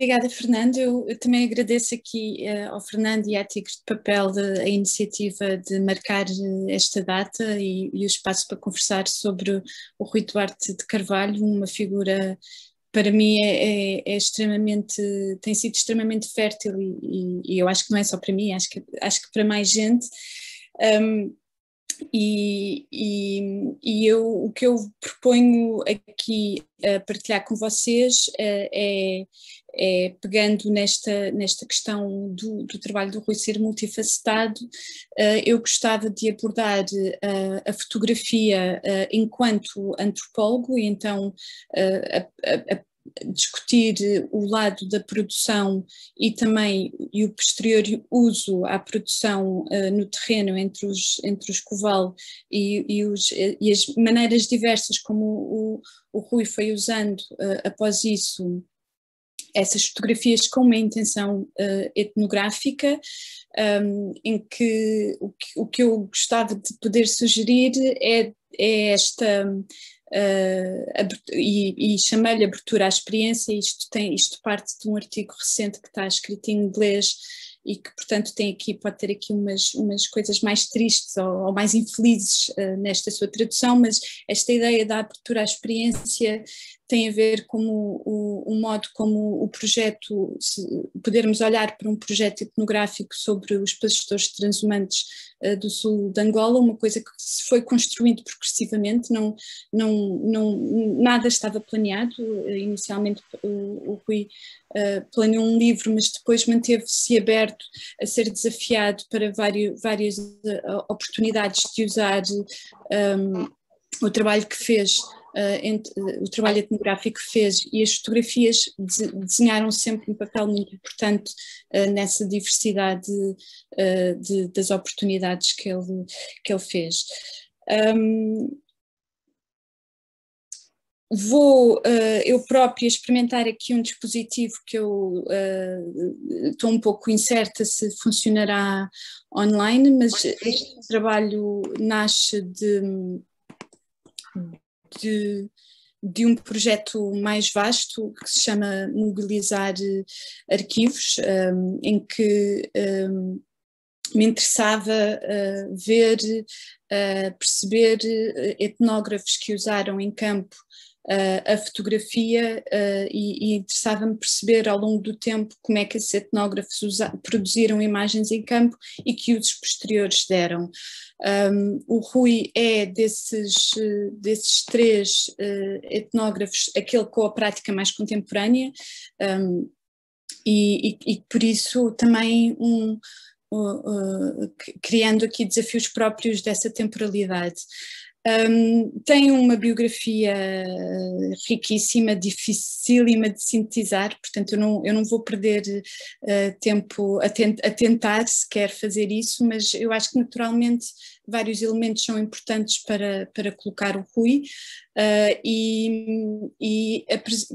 Obrigada, Fernando. Eu também agradeço aqui ao Fernando e à Tigre de Papel a iniciativa de marcar esta data e o espaço para conversar sobre o Rui Duarte de Carvalho, uma figura, para mim, extremamente, tem sido extremamente fértil e eu acho que não é só para mim, acho que para mais gente. O que eu proponho aqui a partilhar com vocês pegando nesta questão do trabalho do Rui ser multifacetado, eu gostava de abordar a fotografia enquanto antropólogo e então discutir o lado da produção e também o posterior uso à produção no terreno entre os Coval e as maneiras diversas como o Rui foi usando após isso essas fotografias com uma intenção etnográfica, em que o que eu gostava de poder sugerir é esta e chamei-lhe abertura à experiência. Isto parte de um artigo recente que está escrito em inglês e que, portanto, pode ter aqui umas coisas mais tristes ou mais infelizes nesta sua tradução, mas esta ideia da abertura à experiência tem a ver com o modo como o projeto, podermos olhar para um projeto etnográfico sobre os pastores transhumantes do sul de Angola, uma coisa que se foi construindo progressivamente, nada estava planeado. Inicialmente o Rui planeou um livro, mas depois manteve-se aberto a ser desafiado para várias oportunidades de usar o trabalho que fez, o trabalho etnográfico que fez, e as fotografias desenharam sempre um papel muito importante nessa diversidade das oportunidades que ele fez. Vou eu própria experimentar aqui um dispositivo que eu estou um pouco incerta se funcionará online, mas este trabalho nasce de um projeto mais vasto que se chama Mobilizar Arquivos, em que me interessava ver, perceber etnógrafos que usaram em campo a fotografia e interessava-me perceber ao longo do tempo como é que esses etnógrafos produziram imagens em campo e que usos posteriores deram. O Rui é desses três etnógrafos aquele com a prática mais contemporânea, e por isso também criando aqui desafios próprios dessa temporalidade. Tem uma biografia riquíssima, dificílima de sintetizar, portanto eu não vou perder tempo a tentar sequer fazer isso, mas eu acho que naturalmente vários elementos são importantes para colocar o Rui, e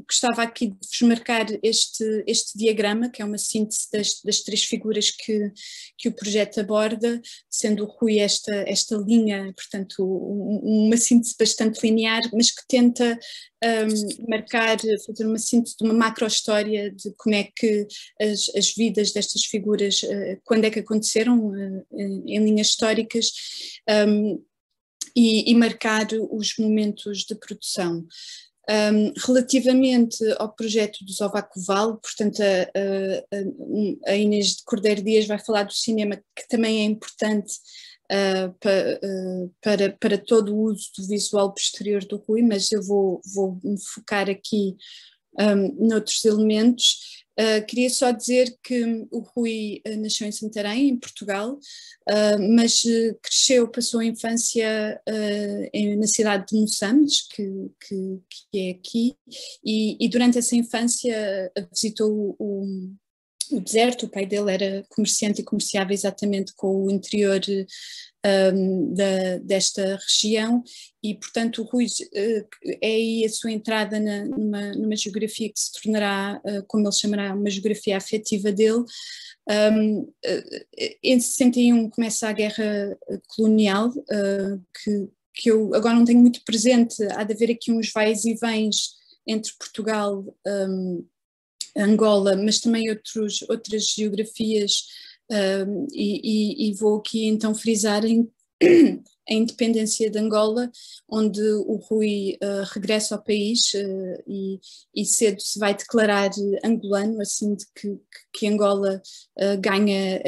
gostava aqui de vos marcar este diagrama, que é uma síntese das três figuras que o projeto aborda, sendo o Rui esta linha, portanto uma síntese bastante linear, mas que tenta fazer uma síntese de uma macro-história de como é que as vidas destas figuras, quando é que aconteceram em linhas históricas, e marcar os momentos de produção. Relativamente ao projeto do Zovacoval, portanto a Inês de Cordeiro Dias vai falar do cinema, que também é importante para todo o uso do visual posterior do Rui, mas eu vou me focar aqui noutros elementos. Queria só dizer que o Rui nasceu em Santarém, em Portugal, mas passou a infância na cidade de Moçambique, que é aqui, e durante essa infância visitou o deserto. O pai dele era comerciante e comerciava exatamente com o interior desta região, e portanto o Rui é aí a sua entrada numa geografia que se tornará, como ele chamará, uma geografia afetiva dele. Em 61 começa a guerra colonial, que eu agora não tenho muito presente. Há de haver aqui uns vais e vens entre Portugal Angola, mas também outras geografias, e vou aqui então frisar a independência de Angola, onde o Rui regressa ao país e cedo se vai declarar angolano, assim de que Angola ganha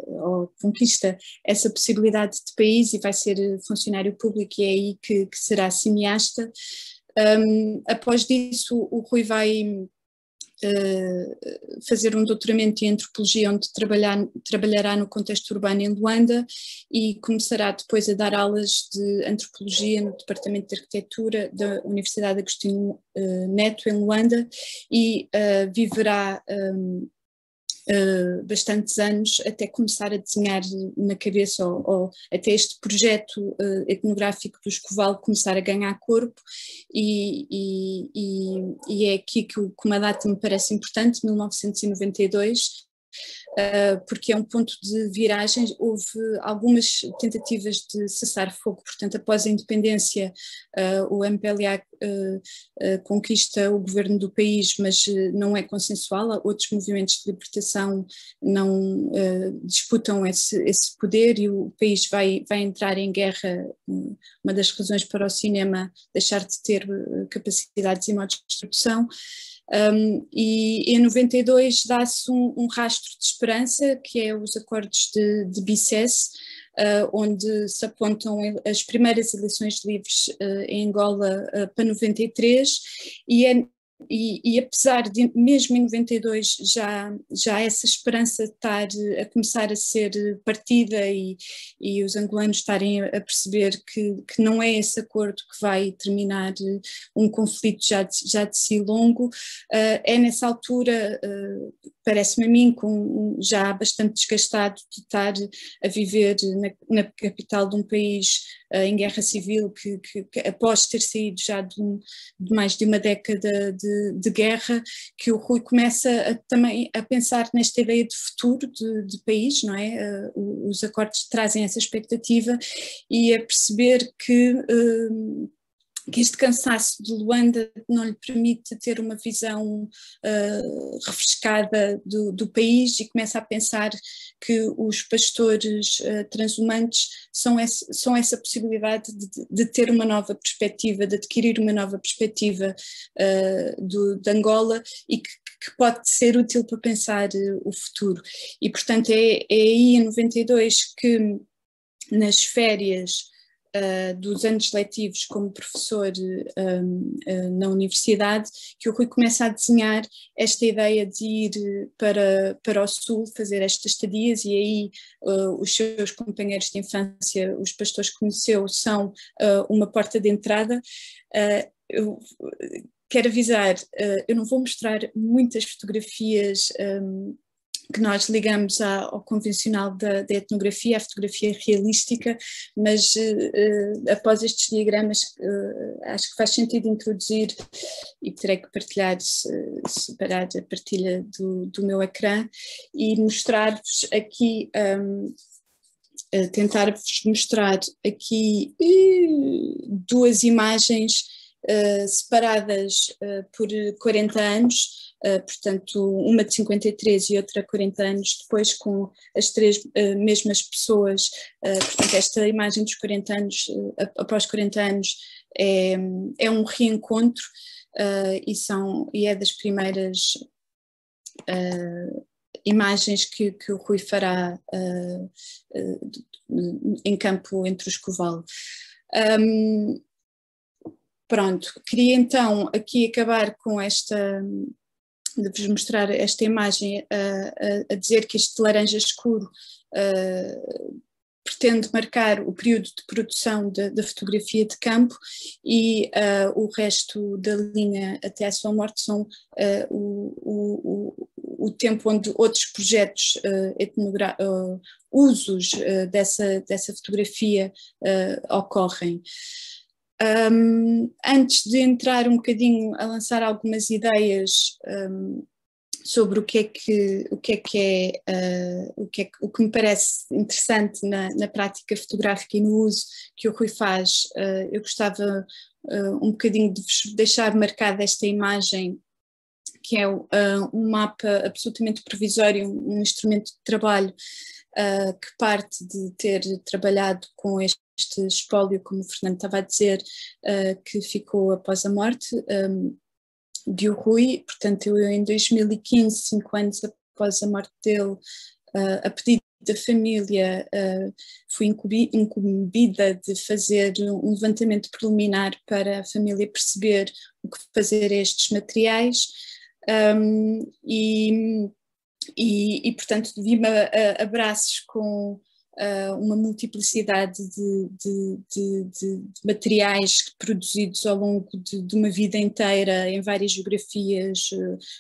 ou conquista essa possibilidade de país e vai ser funcionário público, e é aí que será cineasta. Após disso, o Rui vai fazer um doutoramento em antropologia, onde trabalhará no contexto urbano em Luanda, e começará depois a dar aulas de antropologia no departamento de arquitetura da Universidade Agostinho Neto em Luanda, e viverá bastantes anos até começar a desenhar na cabeça, ou até este projeto etnográfico do Escoval começar a ganhar corpo, e é aqui que uma data me parece importante, 1992, porque é um ponto de viragem. Houve algumas tentativas de cessar fogo, portanto, após a independência, o MPLA conquista o governo do país, mas não é consensual. Outros movimentos de libertação não disputam esse poder, e o país vai entrar em guerra. Uma das razões para o cinema deixar de ter capacidades e modos de produção. E em 92 dá-se um rastro de esperança, que é os acordos de Bicesse, onde se apontam as primeiras eleições livres em Angola para 93, e apesar de, mesmo em 92, já essa esperança estar a começar a ser partida, e os angolanos estarem a perceber que não é esse acordo que vai terminar um conflito já de si longo, é nessa altura, parece-me a mim, já bastante desgastado de estar a viver na capital de um país em guerra civil, que após ter saído já de mais de uma década de guerra, que o Rui começa também a pensar nesta ideia de futuro de país, não é? Os acordos trazem essa expectativa, e a perceber que este cansaço de Luanda não lhe permite ter uma visão refrescada do país, e começa a pensar que os pastores transhumantes são essa possibilidade de ter uma nova perspectiva, de adquirir uma nova perspectiva de Angola, e que pode ser útil para pensar o futuro. E, portanto, é aí em 92 que, nas férias dos anos letivos como professor na universidade, que o Rui começa a desenhar esta ideia de ir para o sul, fazer estas estadias, e aí os seus companheiros de infância, os pastores que conheceu, são uma porta de entrada. Eu quero avisar, eu não vou mostrar muitas fotografias que nós ligamos ao convencional da etnografia, à fotografia realística, mas após estes diagramas acho que faz sentido introduzir, e terei que partilhar, separar a partilha do meu ecrã, e mostrar-vos aqui, tentar-vos mostrar aqui duas imagens separadas por 40 anos, portanto uma de 53 e outra 40 anos depois, com as três mesmas pessoas. Portanto, esta imagem dos 40 anos, após 40 anos, é um reencontro, e é das primeiras imagens que o Rui fará em campo entre o Escoval. Pronto, queria então aqui acabar com de vos mostrar esta imagem, a dizer que este laranja escuro pretende marcar o período de produção da fotografia de campo, e o resto da linha até à sua morte são o tempo onde outros projetos usos dessa fotografia ocorrem. Antes de entrar um bocadinho a lançar algumas ideias sobre o que me parece interessante na prática fotográfica e no uso que o Rui faz, eu gostava um bocadinho de vos deixar marcada esta imagem que é um mapa absolutamente provisório, um instrumento de trabalho que parte de ter trabalhado com este espólio, como o Fernando estava a dizer, que ficou após a morte de o Rui. Portanto, eu em 2015, 5 anos após a morte dele, a pedido da família, fui incumbida de fazer um levantamento preliminar para a família perceber o que fazer a estes materiais, e portanto vi-me a braços com uma multiplicidade de materiais produzidos ao longo de uma vida inteira em várias geografias,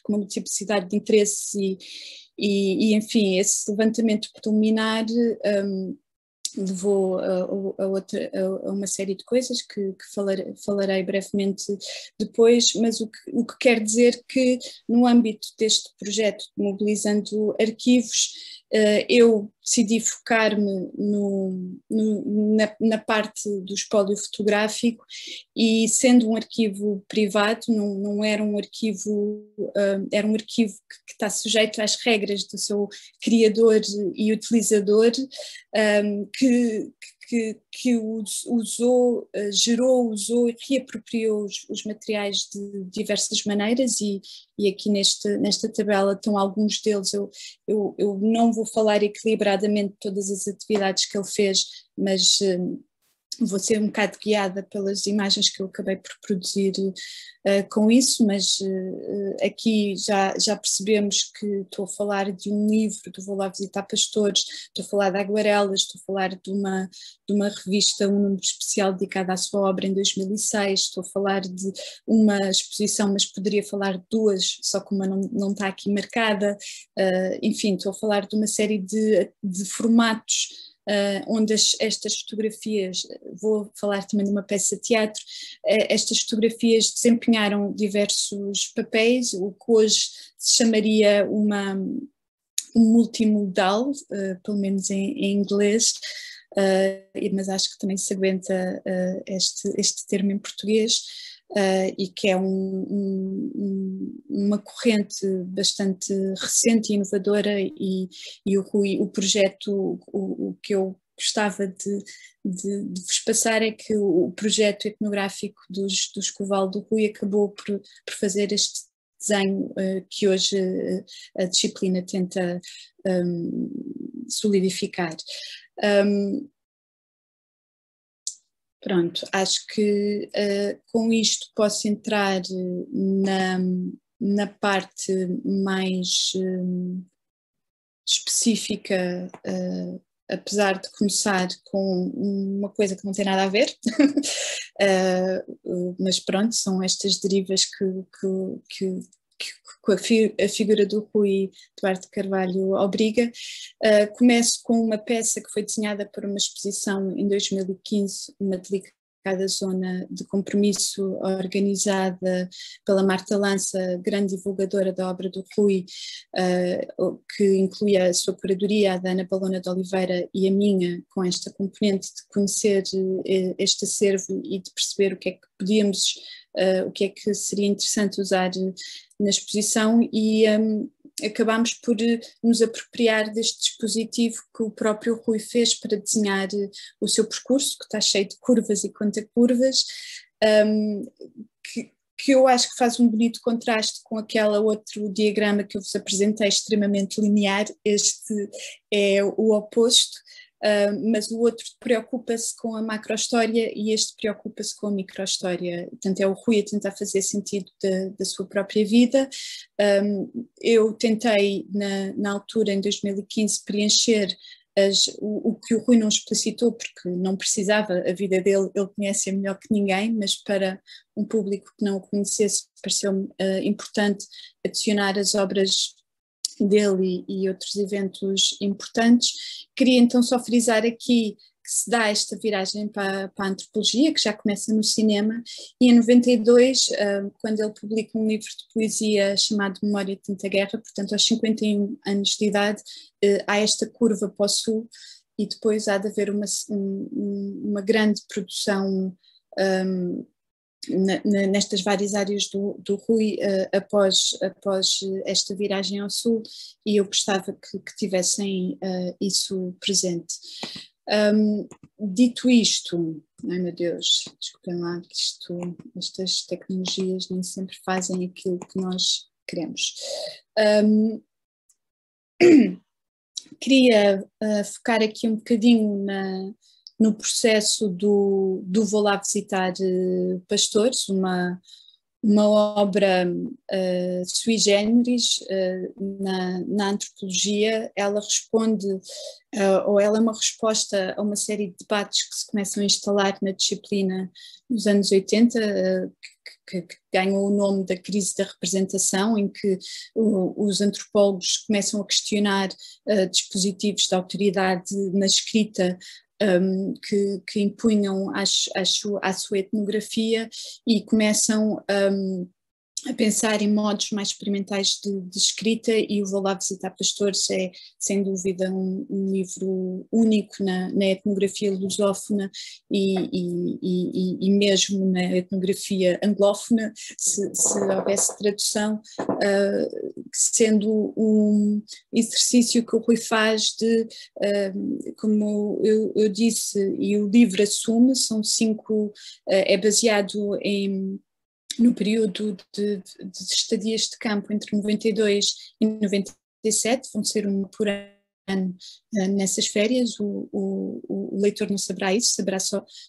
com uma multiplicidade de interesses e enfim, esse levantamento preliminar levou a uma série de coisas que falarei brevemente depois, mas o que quer dizer que no âmbito deste projeto de Mobilizando Arquivos, eu decidi focar-me na parte do espólio fotográfico, e sendo um arquivo privado, não era um arquivo, era um arquivo que está sujeito às regras do seu criador e utilizador, que usou, usou e reapropriou os materiais de diversas maneiras, e aqui nesta tabela estão alguns deles. Eu não vou falar equilibradamente de todas as atividades que ele fez, mas vou ser um bocado guiada pelas imagens que eu acabei por produzir com isso, mas aqui já percebemos que estou a falar de um livro do Vou Lá Visitar Pastores, estou a falar de aguarelas, estou a falar de uma revista, um número especial dedicado à sua obra em 2006, estou a falar de uma exposição, mas poderia falar de duas, só que uma não está aqui marcada, enfim, estou a falar de uma série de formatos, onde estas fotografias, vou falar também de uma peça de teatro, estas fotografias desempenharam diversos papéis, o que hoje se chamaria um multimodal, pelo menos em inglês, mas acho que também se aguenta este termo em português, e que é uma corrente bastante recente e inovadora, e o projeto, o que eu gostava de vos passar é que o projeto etnográfico dos Coval do Rui acabou por fazer este desenho que hoje a disciplina tenta solidificar. Pronto, acho que com isto posso entrar na parte mais específica, apesar de começar com uma coisa que não tem nada a ver, mas pronto, são estas derivas que a figura do Rui Duarte Carvalho obriga. Começo com uma peça que foi desenhada para uma exposição em 2015, uma delicada zona de compromisso, organizada pela Marta Lança, grande divulgadora da obra do Rui, que incluía a sua curadoria, a da Ana Balona de Oliveira, e a minha, com esta componente de conhecer este acervo e de perceber o que é que podíamos, o que é que seria interessante usar na exposição, e acabámos por nos apropriar deste dispositivo que o próprio Rui fez para desenhar o seu percurso, que está cheio de curvas e contracurvas, que eu acho que faz um bonito contraste com aquele outro diagrama que eu vos apresentei, extremamente linear. Este é o oposto, mas o outro preocupa-se com a macrohistória e este preocupa-se com a microhistória. Portanto, é o Rui a tentar fazer sentido da sua própria vida. Eu tentei, na altura, em 2015, preencher o que o Rui não explicitou, porque não precisava, a vida dele ele conhece melhor que ninguém, mas para um público que não o conhecesse, pareceu-me importante adicionar as obras dele e outros eventos importantes. Queria então só frisar aqui que se dá esta viragem para a antropologia, que já começa no cinema, e em 92, quando ele publica um livro de poesia chamado Memória de Tanta Guerra, portanto aos 51 anos de idade, há esta curva para o sul, e depois há de haver uma grande produção nestas várias áreas do Rui após esta viragem ao sul, e eu gostava que tivessem isso presente. Dito isto, ai meu Deus, desculpem lá, estas tecnologias nem sempre fazem aquilo que nós queremos. Queria focar aqui um bocadinho no processo do Vou Lá Visitar Pastores, uma obra sui generis na antropologia. Ela responde, ou ela é uma resposta a uma série de debates que se começam a instalar na disciplina nos anos 80, que ganhou o nome da crise da representação, em que os antropólogos começam a questionar dispositivos de autoridade na escrita que impunham à sua etnografia, e começam a pensar em modos mais experimentais de escrita, e o Vou Lá Visitar Pastores é, sem dúvida, um livro único na etnografia lusófona e mesmo na etnografia anglófona, se houvesse tradução, sendo um exercício que o Rui faz de, como eu disse, e o livro assume, são 5, é baseado no período de estadias de campo entre 92 e 97, vão ser uma por ano nessas férias. O leitor não saberá isso, saberá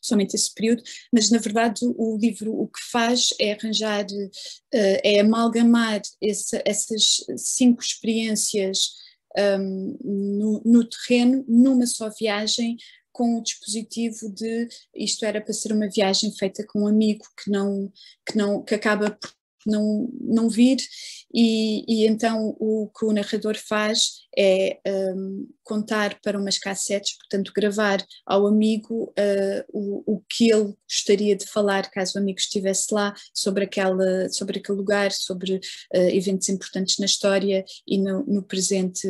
somente esse período, mas na verdade o livro o que faz é arranjar, é amalgamar essas 5 experiências no terreno, numa só viagem, com o dispositivo de, isto era para ser uma viagem feita com um amigo que acaba por não vir, e então o que o narrador faz é contar para umas cassetes, portanto gravar ao amigo o que ele gostaria de falar caso o amigo estivesse lá, sobre aquele lugar, sobre eventos importantes na história e no presente,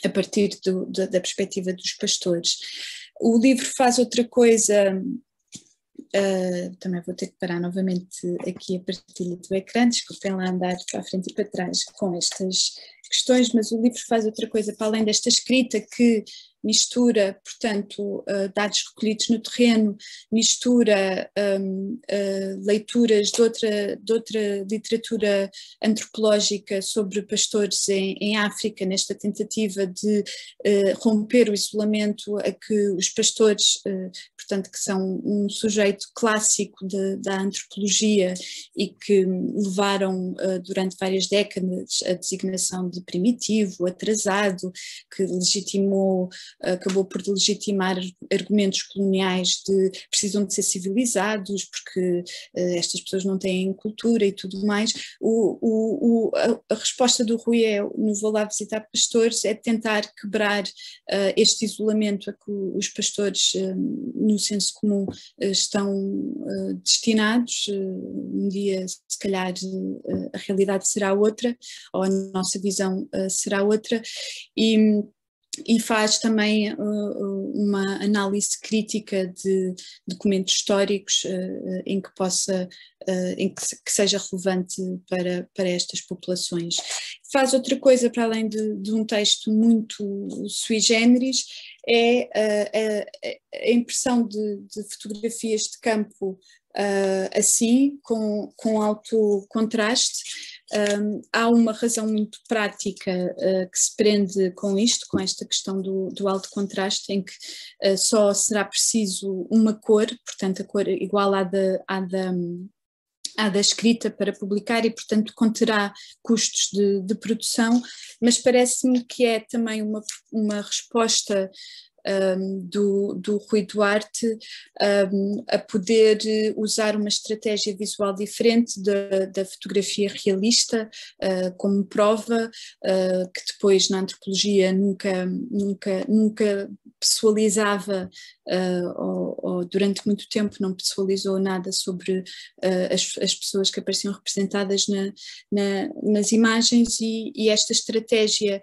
a partir da perspectiva dos pastores. O livro faz outra coisa, também vou ter que parar novamente aqui a partilha do ecrã, desculpem lá andar para a frente e para trás com estas questões, mas o livro faz outra coisa para além desta escrita, que mistura, portanto, dados recolhidos no terreno, mistura leituras de outra literatura antropológica sobre pastores em África, nesta tentativa de romper o isolamento a que os pastores, portanto, que são um sujeito clássico da antropologia e que levaram durante várias décadas a designação de primitivo, atrasado, que acabou por legitimar argumentos coloniais de precisam de ser civilizados porque estas pessoas não têm cultura e tudo mais. A resposta do Rui no Vou Lá Visitar Pastores é tentar quebrar este isolamento a que os pastores, no senso comum, estão destinados. Um dia, se calhar, a realidade será outra, ou a nossa visão será outra, e faz também uma análise crítica de documentos históricos em que seja relevante para estas populações. Faz outra coisa para além de um texto muito sui generis, é a impressão de fotografias de campo assim, com alto contraste. Há uma razão muito prática que se prende com isto, com esta questão do alto contraste, em que só será preciso uma cor, portanto a cor igual à da escrita para publicar, e portanto conterá custos de produção, mas parece-me que é também uma resposta do Rui Duarte a poder usar uma estratégia visual diferente da fotografia realista como prova, que depois na antropologia nunca pessoalizava, ou durante muito tempo não pessoalizou nada sobre as pessoas que apareciam representadas nas imagens, e esta estratégia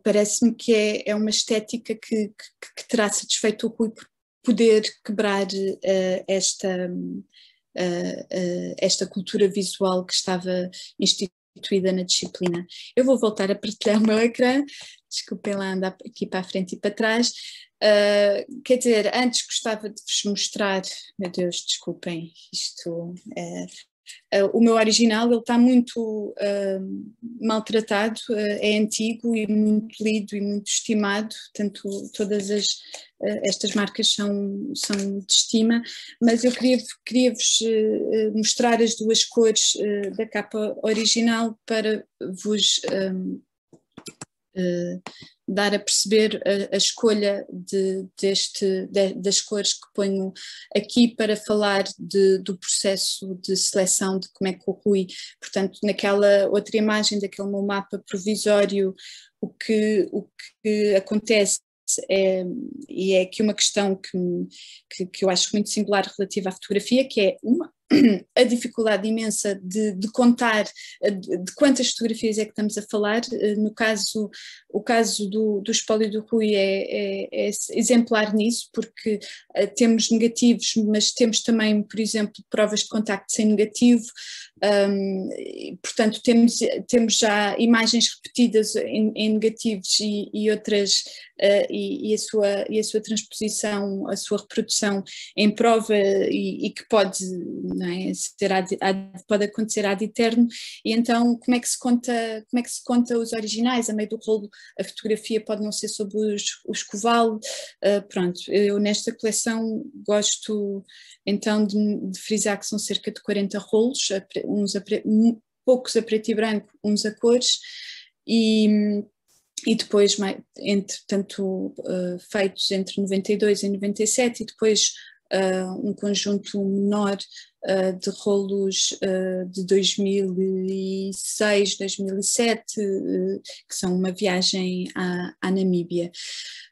parece-me que é uma estética que terá satisfeito o Rui poder quebrar esta cultura visual que estava instituída na disciplina. Eu vou voltar a partilhar o meu ecrã, desculpem lá andar aqui para a frente e para trás. Quer dizer, antes gostava de vos mostrar, meu Deus, desculpem, isto o meu original, ele está muito maltratado, é antigo e muito lido e muito estimado, portanto todas estas marcas são de estima, mas eu queria-vos mostrar as duas cores da capa original para vos dar a perceber a escolha das cores que ponho aqui para falar do processo de seleção, de como é que o Rui, portanto, naquela outra imagem daquele meu mapa provisório, o que acontece e é aqui uma questão que eu acho muito singular relativa à fotografia, que é a dificuldade imensa de contar de quantas fotografias é que estamos a falar. No caso, o caso do espólio do Rui é exemplar nisso, porque temos negativos, mas temos também, por exemplo, provas de contacto sem negativo. Portanto, temos já imagens repetidas em negativos e outras, e a sua transposição, a sua reprodução em prova e que pode, não é, pode acontecer ad eterno. E então como é que se conta os originais? A meio do rolo a fotografia pode não ser sobre o escoval. Pronto, eu nesta coleção gosto então de frisar que são cerca de 40 rolos, poucos a preto e branco, uns a cores, e depois, tanto feitos entre 92 e 97, e depois um conjunto menor de rolos de 2006, 2007, que são uma viagem à Namíbia.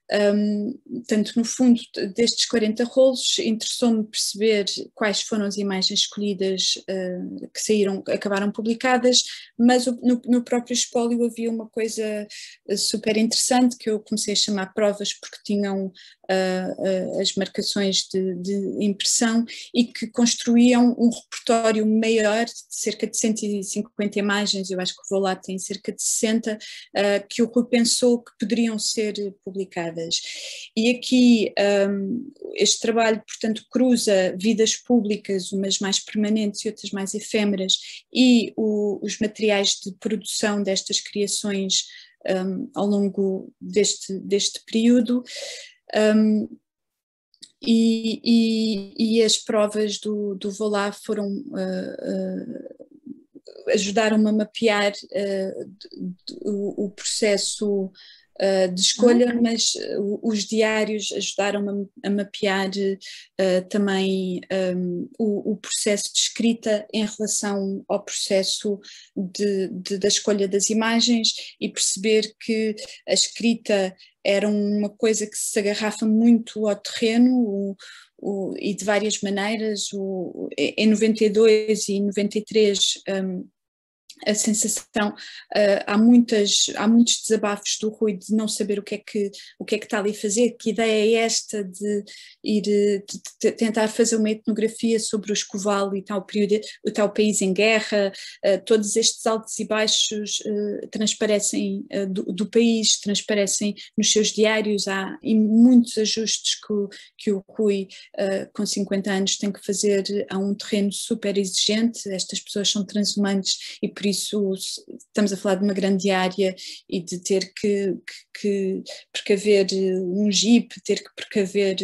Portanto, no fundo, destes 40 rolos, interessou-me perceber quais foram as imagens escolhidas que acabaram publicadas, mas no próprio espólio havia uma coisa super interessante que eu comecei a chamar provas, porque tinham as marcações de impressão e que construíam um repertório maior, de cerca de 150 imagens, eu acho que o Volá tem cerca de 60, que o Rui pensou que poderiam ser publicadas. E aqui este trabalho, portanto, cruza vidas públicas, umas mais permanentes e outras mais efêmeras, e os materiais de produção destas criações ao longo deste período. E as provas do Volá ajudaram-me a mapear o processo de escolha, mas os diários ajudaram-me a mapear também o processo de escrita em relação ao processo da escolha das imagens, e perceber que a escrita era uma coisa que se agarrafa muito ao terreno e de várias maneiras. Em 92 e 93 a sensação, há muitos desabafos do Rui de não saber o que é que está ali a fazer, que ideia é esta de tentar fazer uma etnografia sobre o escoval e tal período, o tal país em guerra. Todos estes altos e baixos transparecem do país, transparecem nos seus diários. Há muitos ajustes que o Rui com 50 anos tem que fazer a um terreno super exigente. Estas pessoas são transhumantes e por isso estamos a falar de uma grande área e de ter que precaver um jeep, ter que precaver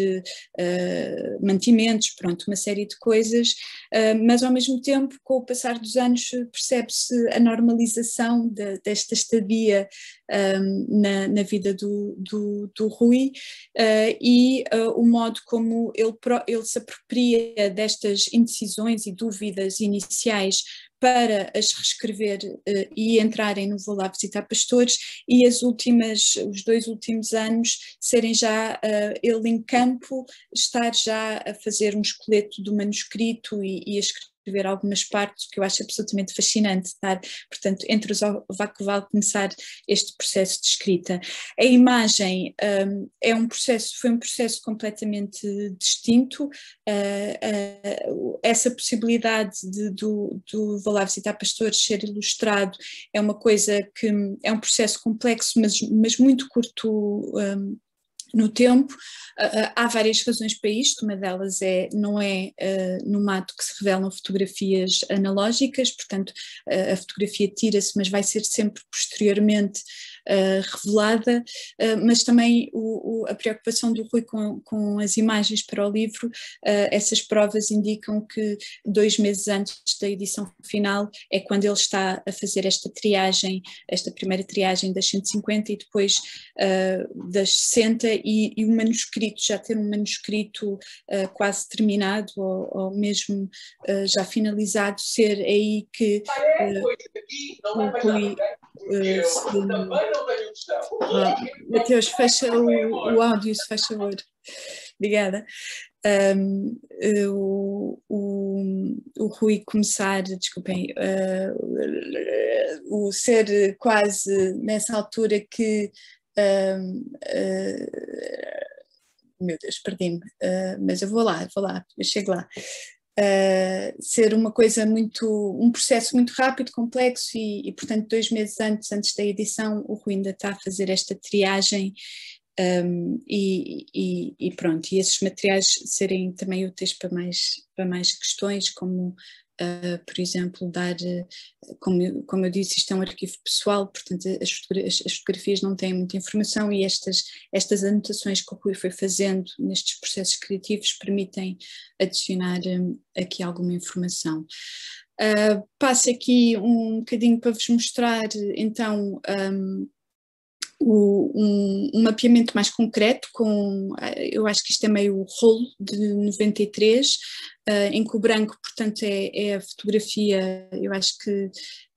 mantimentos, pronto, uma série de coisas, mas ao mesmo tempo, com o passar dos anos, percebe-se a normalização desta estadia na vida do Rui, e o modo como ele se apropria destas indecisões e dúvidas iniciais para as reescrever e entrarem no Vou Lá Visitar Pastores, e os 2 últimos anos serem já ele em campo, estar já a fazer um esqueleto do manuscrito e a escrever escrever algumas partes, que eu acho absolutamente fascinante, estar, portanto, entre os Ovacoval começar este processo de escrita. A imagem foi um processo completamente distinto, essa possibilidade do Vou Lá Visitar Pastores ser ilustrado é uma coisa que é um processo complexo, mas muito curto no tempo. Há várias razões para isto, uma delas não é no mato que se revelam fotografias analógicas, portanto a fotografia tira-se, mas vai ser sempre posteriormente revelada, mas também a preocupação do Rui com as imagens para o livro, essas provas indicam que 2 meses antes da edição final é quando ele está a fazer esta primeira triagem das 150 e depois das 60, e o manuscrito, já ter um manuscrito quase terminado ou mesmo já finalizado, ser aí que o Rui Mateus, fecha o áudio, se faz favor. Obrigada. O Rui começar, desculpem, o ser quase nessa altura que meu Deus, perdi-me, mas eu vou lá, eu chego lá. Ser uma coisa um processo muito rápido, complexo e portanto 2 meses antes da edição o Rui ainda está a fazer esta triagem e pronto, e esses materiais serem também úteis para mais questões, como por exemplo, como eu disse, isto é um arquivo pessoal, portanto as fotografias não têm muita informação e estas anotações que o Rui foi fazendo nestes processos criativos permitem adicionar aqui alguma informação. Passo aqui um bocadinho para vos mostrar então um mapeamento mais concreto, eu acho que isto é meio rolo de 93, em que o branco, portanto, é a fotografia, eu acho que,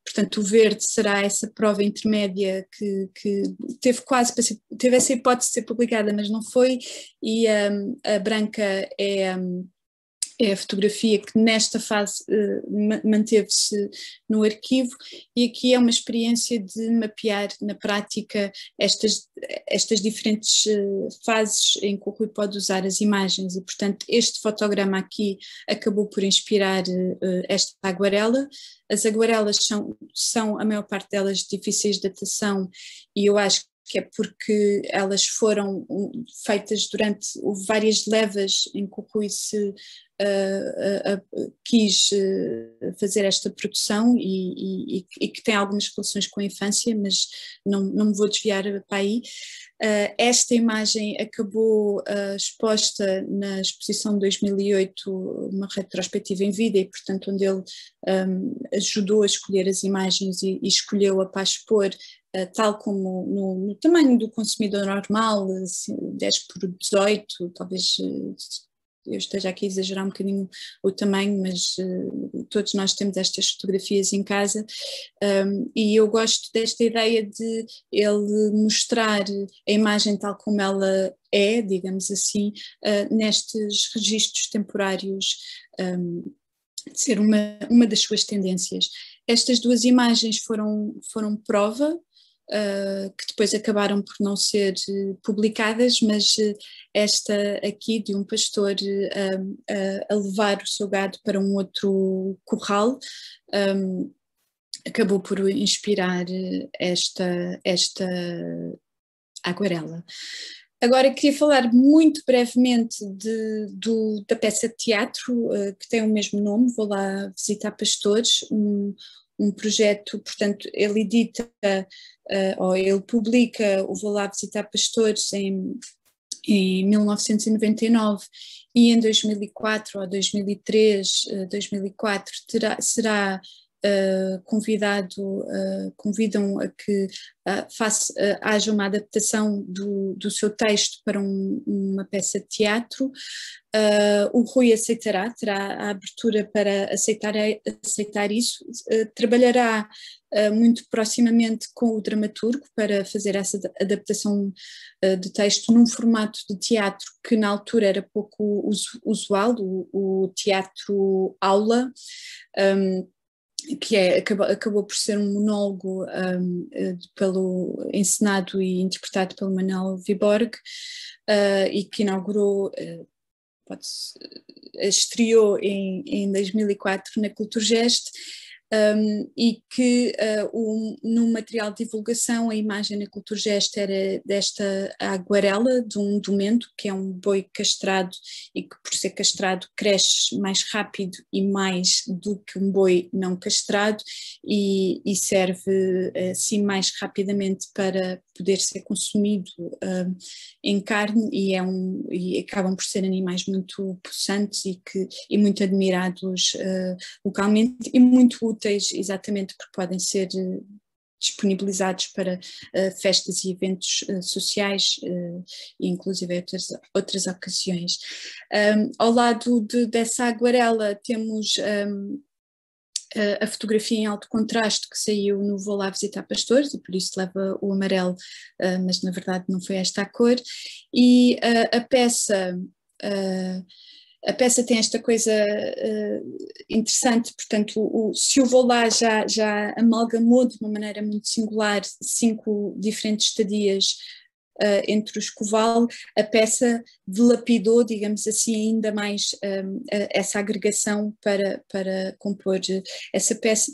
portanto, o verde será essa prova intermédia que teve essa hipótese de ser publicada, mas não foi, e a branca é a fotografia que nesta fase manteve-se no arquivo, e aqui é uma experiência de mapear na prática estas diferentes fases em que o Rui pode usar as imagens, e portanto este fotograma aqui acabou por inspirar esta aguarela. As aguarelas são a maior parte delas difíceis de datação, e eu acho que é porque elas foram feitas durante várias levas em que o Rui quis fazer esta produção e que tem algumas relações com a infância, mas não me vou desviar para aí. Esta imagem acabou exposta na exposição de 2008, uma retrospectiva em vida, e portanto onde ele ajudou a escolher as imagens e escolheu a para expor, tal como no tamanho do consumidor normal, 10x18, talvez eu esteja aqui a exagerar um bocadinho o tamanho, mas todos nós temos estas fotografias em casa, e eu gosto desta ideia de ele mostrar a imagem tal como ela é, digamos assim, nestes registros temporários, de ser uma das suas tendências. Estas 2 imagens foram prova, que depois acabaram por não ser publicadas, mas esta aqui de um pastor a levar o seu gado para um outro curral acabou por inspirar esta aquarela. Agora queria falar muito brevemente da peça de teatro que tem o mesmo nome, Vou Lá Visitar Pastores, um projeto, portanto ele edita ou ele publica o Vou Lá Visitar Pastores em 1999, e em 2004 ou 2004 será convidam a que haja uma adaptação do seu texto para uma peça de teatro. O Rui terá a abertura para aceitar isso, trabalhará muito proximamente com o dramaturgo para fazer essa adaptação de texto num formato de teatro que na altura era pouco usual, o teatro aula, que acabou por ser um monólogo encenado e interpretado pelo Manuel Viborg, e que inaugurou, estreou em 2004 na Culturgest. E que no material de divulgação a imagem na Culturgest era desta aguarela de um jumento, que é um boi castrado e que por ser castrado cresce mais rápido e mais do que um boi não castrado e serve assim mais rapidamente para poder ser consumido em carne e acabam por ser animais muito possantes e muito admirados localmente e muito úteis exatamente porque podem ser disponibilizados para festas e eventos sociais e inclusive outras ocasiões. Ao lado dessa aguarela temos a fotografia em alto contraste que saiu no Vou Lá Visitar Pastores e por isso leva o amarelo, mas na verdade não foi esta a cor, e a peça tem esta coisa interessante, portanto, se o Vou Lá já amalgamou de uma maneira muito singular 5 diferentes estadias entre o escoval, a peça dilapidou, digamos assim, ainda mais essa agregação para compor essa peça,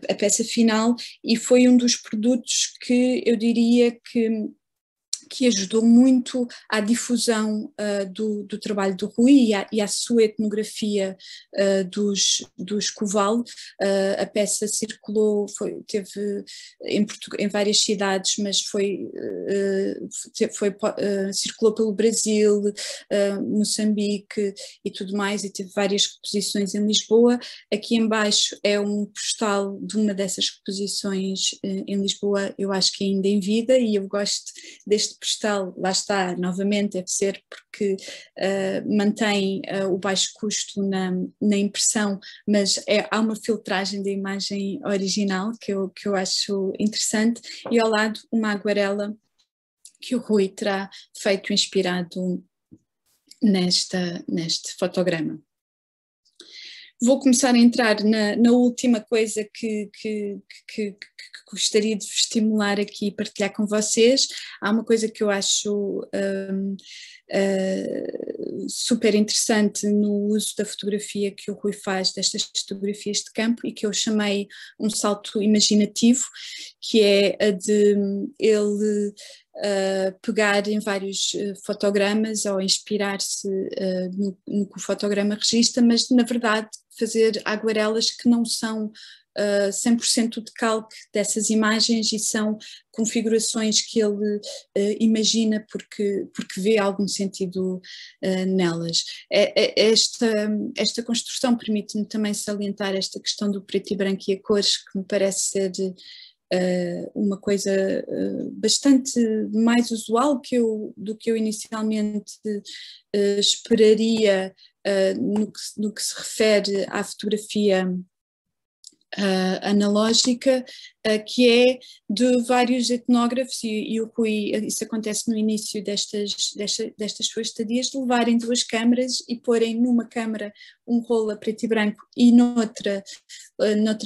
a peça final, e foi um dos produtos que eu diria que ajudou muito à difusão do trabalho do Rui e à sua etnografia do escoval. A peça circulou, teve em várias cidades, mas circulou pelo Brasil, Moçambique e tudo mais, e teve várias exposições em Lisboa. Aqui embaixo é um postal de uma dessas exposições em Lisboa, eu acho que ainda em vida, e eu gosto deste postal, lá está, novamente, deve ser porque mantém o baixo custo na impressão, mas há uma filtragem da imagem original que eu acho interessante, e ao lado uma aguarela que o Rui terá feito inspirado neste fotograma. Vou começar a entrar na última coisa que gostaria de estimular aqui e partilhar com vocês. Há uma coisa que eu acho super interessante no uso da fotografia que o Rui faz, destas fotografias de campo, e que eu chamei um salto imaginativo, que é a de ele pegar em vários fotogramas ou inspirar-se no que o fotograma registra, mas na verdade fazer aguarelas que não são 100% de calque dessas imagens e são configurações que ele imagina porque vê algum sentido nelas. Esta construção permite-me também salientar esta questão do preto e branco e a cores, que me parece ser uma coisa bastante mais usual do que eu inicialmente esperaria no que se refere à fotografia analógica, que é de vários etnógrafos, e o Rui, isso acontece no início destas suas estadias, de levarem 2 câmaras e porem numa câmara um rolo a preto e branco e noutra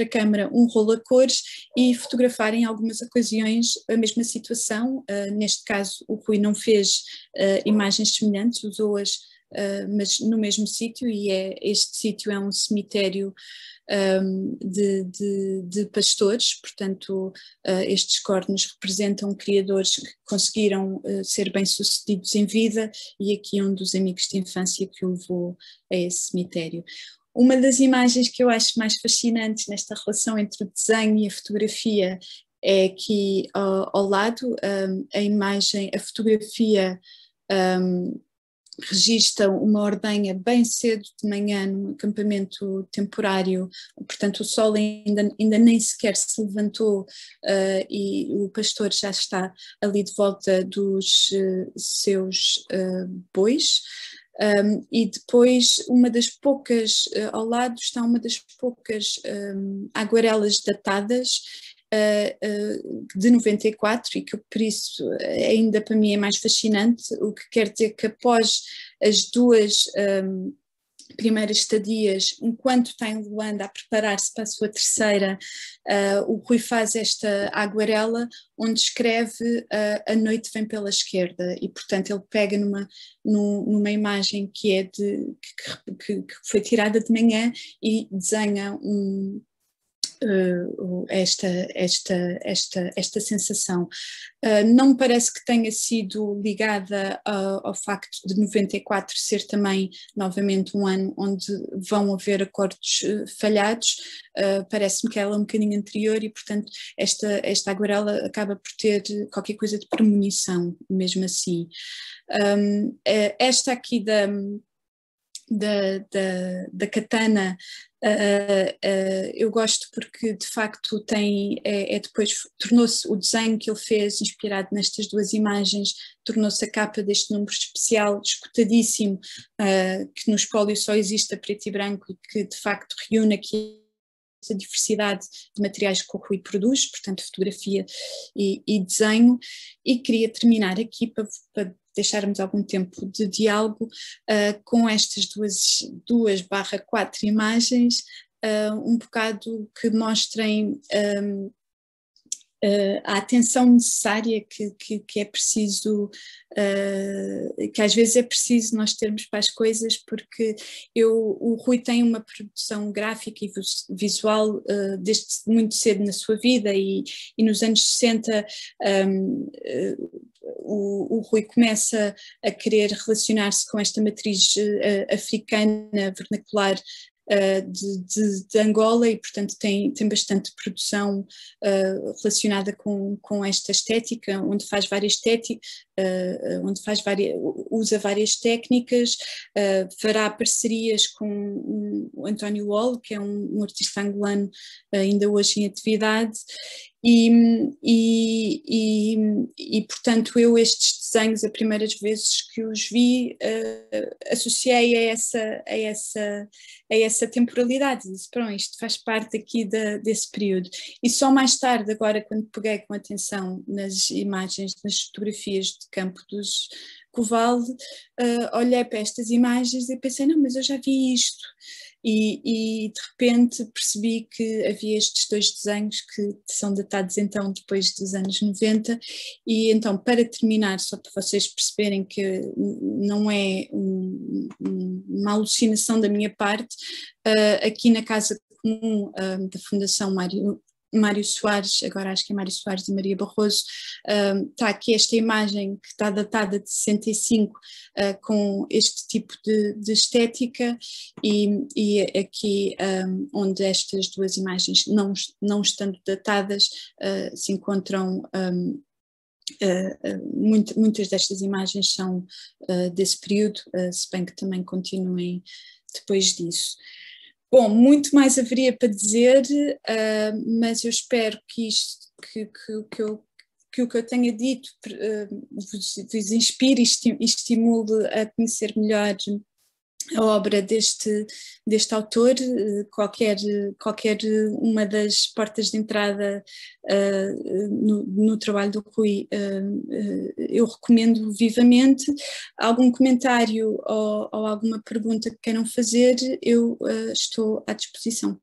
câmara um rolo a cores e fotografarem em algumas ocasiões a mesma situação. Neste caso o Rui não fez imagens semelhantes, usou-as mas no mesmo sítio, e este sítio é um cemitério de pastores, portanto estes cornos representam criadores que conseguiram ser bem-sucedidos em vida, e aqui um dos amigos de infância que o levou a esse cemitério. Uma das imagens que eu acho mais fascinantes nesta relação entre o desenho e a fotografia é aqui ao lado, a fotografia registra uma ordenha bem cedo de manhã num acampamento temporário, portanto o sol ainda nem sequer se levantou e o pastor já está ali de volta dos seus bois. E depois uma das poucas, ao lado está uma das poucas aguarelas datadas de 94 e que por isso ainda para mim é mais fascinante, o que quer dizer que após as duas primeiras estadias, enquanto está em Luanda a preparar-se para a sua terceira, o Rui faz esta aguarela onde escreve A Noite Vem Pela Esquerda e portanto ele pega numa imagem que é que foi tirada de manhã e desenha esta sensação. Não me parece que tenha sido ligada ao facto de 94 ser também novamente um ano onde vão haver acordos falhados, parece-me que ela é um bocadinho anterior e portanto esta aguarela acaba por ter qualquer coisa de premonição, mesmo assim. Esta aqui da katana, eu gosto porque de facto depois tornou-se o desenho que ele fez inspirado nestas duas imagens, tornou-se a capa deste número especial, escutadíssimo, que no espólio só existe a preto e branco e que de facto reúne aqui a diversidade de materiais que o Rui produz, portanto fotografia e desenho, e queria terminar aqui para deixarmos algum tempo de diálogo com estas duas barra quatro imagens, um bocado que mostrem a atenção necessária que é preciso, que às vezes é preciso nós termos para as coisas, porque o Rui tem uma produção gráfica e visual desde muito cedo na sua vida e nos anos 60 o Rui começa a querer relacionar-se com esta matriz africana vernacular de Angola e portanto tem bastante produção relacionada com esta estética, onde faz várias usa várias técnicas, fará parcerias com o António Wall, que é um artista angolano ainda hoje em atividade. E portanto eu estes desenhos, as primeiras vezes que os vi, associei a essa temporalidade, disse, pronto, isto faz parte aqui desse período. E só mais tarde, agora quando peguei com atenção nas imagens, nas fotografias de campo dos Covalde, olhei para estas imagens e pensei, não, mas eu já vi isto. E de repente percebi que havia estes dois desenhos que são datados então depois dos anos 90 e então para terminar, só para vocês perceberem que não é uma alucinação da minha parte, aqui na Casa Comum da Fundação Mário Soares, agora acho que é Mário Soares e Maria Barroso, está aqui esta imagem que está datada de 65 com este tipo de estética e aqui onde estas duas imagens não estando datadas se encontram muitas destas imagens são desse período, se bem que também continuem depois disso. Bom, muito mais haveria para dizer, mas eu espero que isto, que o que eu tenha dito vos inspire e estimule a conhecer melhor a obra deste autor. Qualquer uma das portas de entrada no trabalho do Rui eu recomendo vivamente. Algum comentário ou alguma pergunta que queiram fazer, eu estou à disposição.